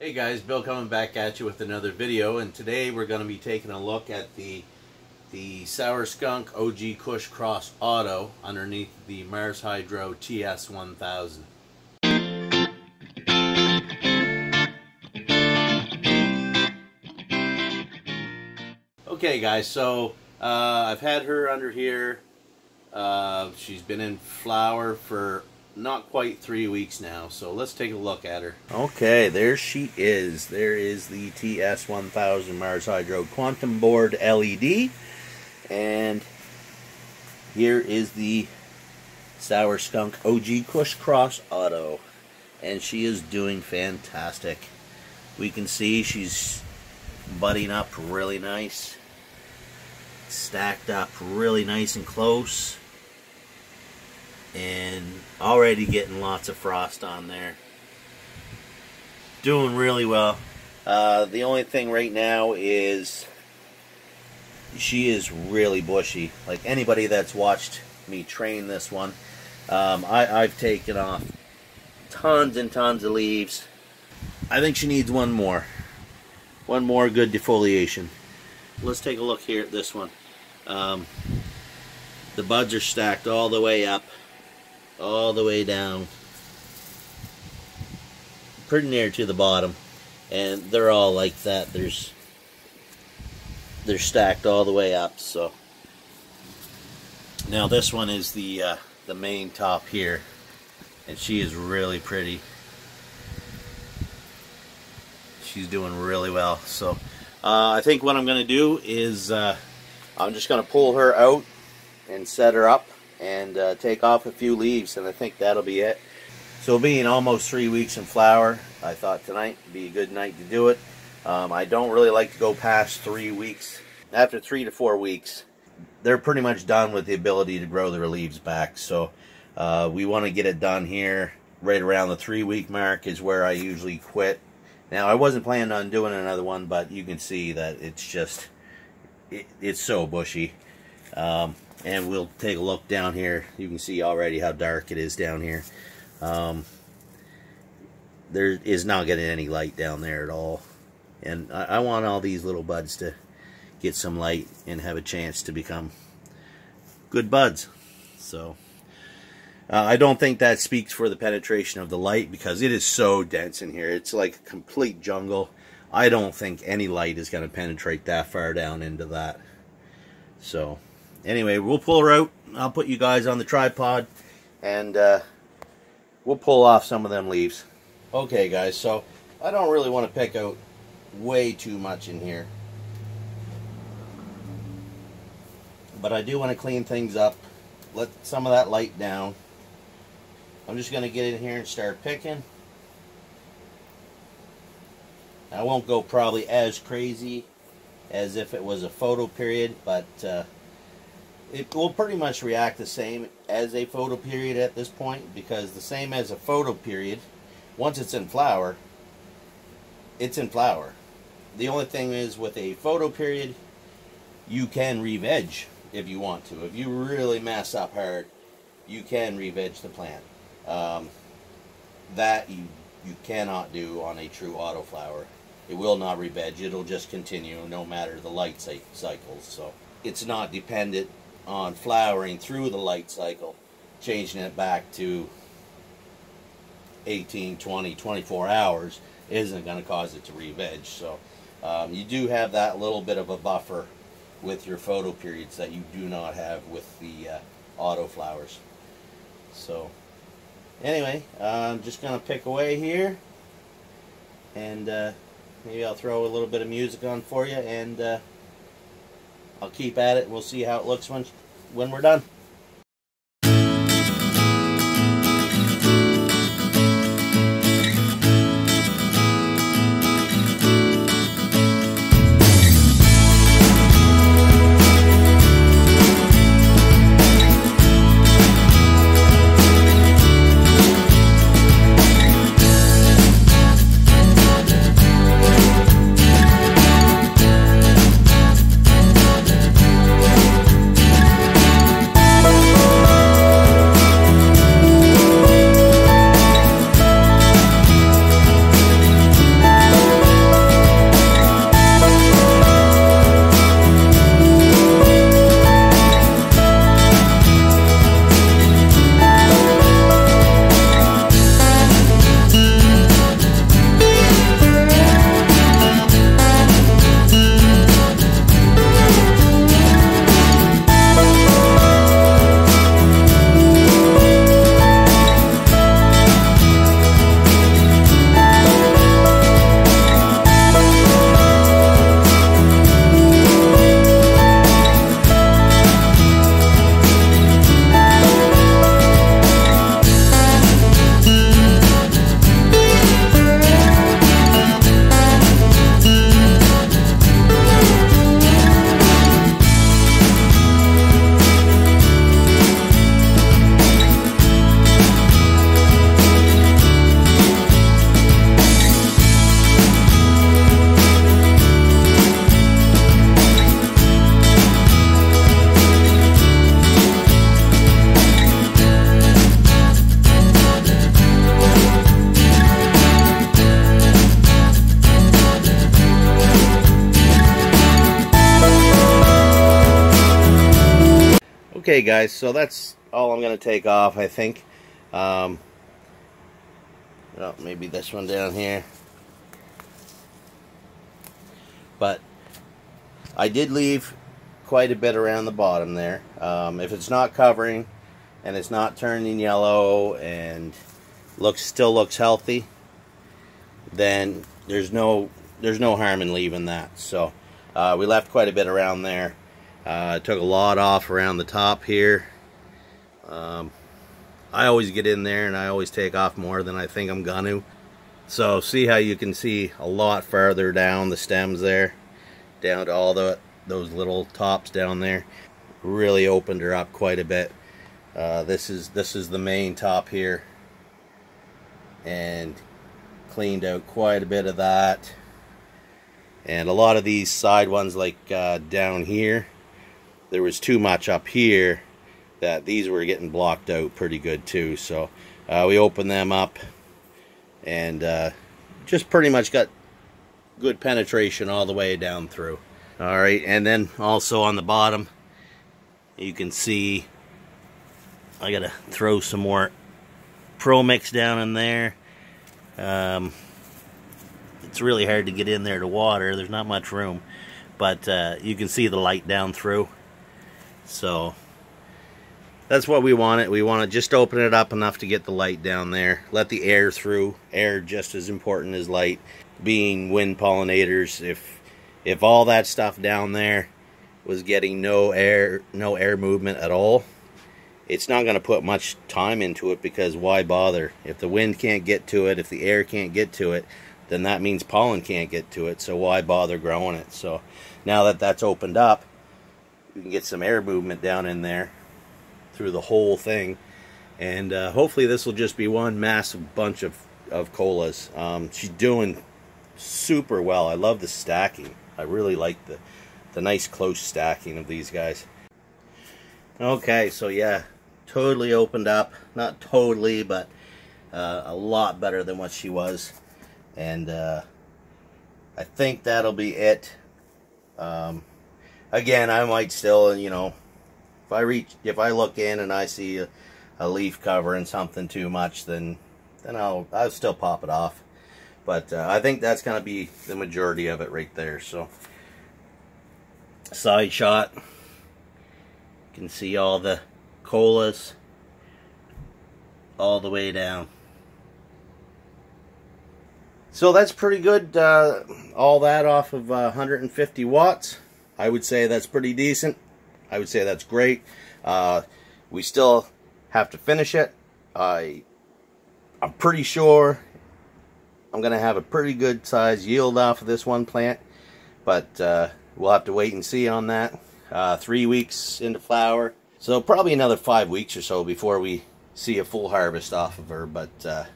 Hey guys, Bill coming back at you with another video, and today we're going to be taking a look at the Sour Skunk OG Kush Cross Auto underneath the Mars Hydro TS1000. Okay guys, so I've had her under here. She's been in flower for not quite 3 weeks now, so let's take a look at her. Okay, there she is. There is the TS1000 Mars Hydro Quantum Board LED, and here is the Sour Skunk OG Kush Cross Auto, and she is doing fantastic. We can see she's budding up really nice, stacked up really nice and close, and already getting lots of frost on there. Doing really well. The only thing right now is she is really bushy. Like anybody that's watched me train this one, I've taken off tons and tons of leaves. I think she needs one more good defoliation. Let's take a look here at this one. The buds are stacked all the way up, all the way down, pretty near to the bottom, and they're all like that. They're stacked all the way up. So now this one is the main top here, and she is really pretty. She's doing really well. So I think what I'm going to do is I'm just going to pull her out and set her up and take off a few leaves, and I think that'll be it. So being almost 3 weeks in flower, I thought tonight would be a good night to do it. I don't really like to go past 3 weeks. After 3 to 4 weeks, they're pretty much done with the ability to grow their leaves back. So we want to get it done here right around the 3-week mark is where I usually quit. Now I wasn't planning on doing another one, but you can see that it's just it's so bushy. And we'll take a look down here. You can see already how dark it is down here. There is not getting any light down there at all. And I want all these little buds to get some light and have a chance to become good buds. So I don't think that speaks for the penetration of the light, because it is so dense in here. It's like a complete jungle. I don't think any light is going to penetrate that far down into that. So anyway, we'll pull her out. I'll put you guys on the tripod, and we'll pull off some of them leaves. Okay guys, so I don't really want to pick out way too much in here, but I do want to clean things up, let some of that light down. I'm just going to get in here and start picking. I won't go probably as crazy as if it was a photo period, but it will pretty much react the same as a photo period at this point, because the same as a photo period, once it's in flower, it's in flower. The only thing is, with a photo period, you can re-veg if you want to. If you really mess up hard, you can re-veg the plant. That you cannot do on a true autoflower. It will not re-veg. It'll just continue no matter the light cycles. So it's not dependent on flowering through the light cycle. Changing it back to 18, 20, 24 hours isn't going to cause it to re-veg. So you do have that little bit of a buffer with your photo periods that you do not have with the autoflowers. So anyway, I'm just going to pick away here, and maybe I'll throw a little bit of music on for you, and I'll keep at it, and we'll see how it looks when we're done. Okay guys, so that's all I'm going to take off, I think. Well, maybe this one down here. But I did leave quite a bit around the bottom there. If it's not covering and it's not turning yellow and still looks healthy, then there's no harm in leaving that. So we left quite a bit around there. Took a lot off around the top here. I always get in there and I always take off more than I think I'm gonna. So see how you can see a lot farther down the stems there, down to all those little tops down there. Really opened her up quite a bit. This is the main top here, and cleaned out quite a bit of that. And a lot of these side ones, like down here, there was too much up here that these were getting blocked out pretty good too. So we opened them up and just pretty much got good penetration all the way down through. Alright, and then also on the bottom you can see I gotta throw some more Pro Mix down in there. It's really hard to get in there to water, there's not much room, but you can see the light down through. So that's what we want. We want to just open it up enough to get the light down there, let the air through. Air just as important as light, being wind pollinators. If all that stuff down there was getting no air movement at all, it's not going to put much time into it, because why bother? If the wind can't get to it, if the air can't get to it, then that means pollen can't get to it, so why bother growing it? So now that that's opened up, you can get some air movement down in there through the whole thing, and hopefully this will just be one massive bunch of colas. She's doing super well. I love the stacking. I really like the nice close stacking of these guys. Okay, so yeah, totally opened up. Not totally, but a lot better than what she was. And I think that'll be it. Again, I might still, you know, if I look in and I see a leaf covering something too much, then I'll still pop it off. But I think that's going to be the majority of it right there. So, side shot. You can see all the colas all the way down. So that's pretty good. All that off of 150 watts. I would say that's pretty decent. I would say that's great. We still have to finish it. I'm pretty sure I'm going to have a pretty good size yield off of this one plant, but we'll have to wait and see on that. 3 weeks into flower, so probably another 5 weeks or so before we see a full harvest off of her, but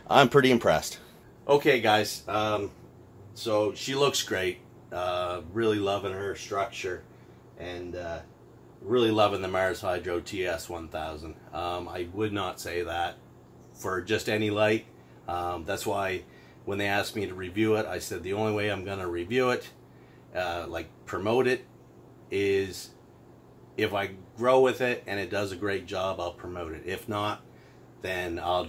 I'm pretty impressed. Okay guys, so she looks great. Really loving her structure, and really loving the Mars Hydro TS1000. I would not say that for just any light. That's why when they asked me to review it, I said the only way I'm going to review it, like promote it, is if I grow with it and it does a great job, I'll promote it. If not, then I'll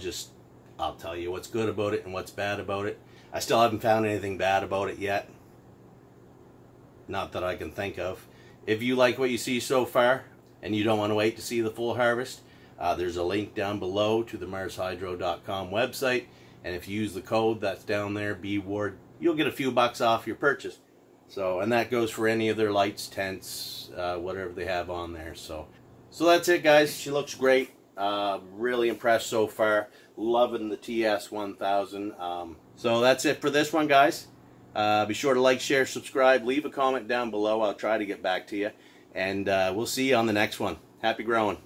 tell you what's good about it and what's bad about it. I still haven't found anything bad about it yet. Not that I can think of. If you like what you see so far and you don't want to wait to see the full harvest, there's a link down below to the MarsHydro.com website, and if you use the code that's down there, BWARD, you'll get a few bucks off your purchase. So, and that goes for any of their lights, tents, whatever they have on there. So that's it, guys. She looks great. Really impressed so far. Loving the TS1000. So that's it for this one, guys. Be sure to like, share, subscribe, leave a comment down below. I'll try to get back to you, and we'll see you on the next one. Happy growing.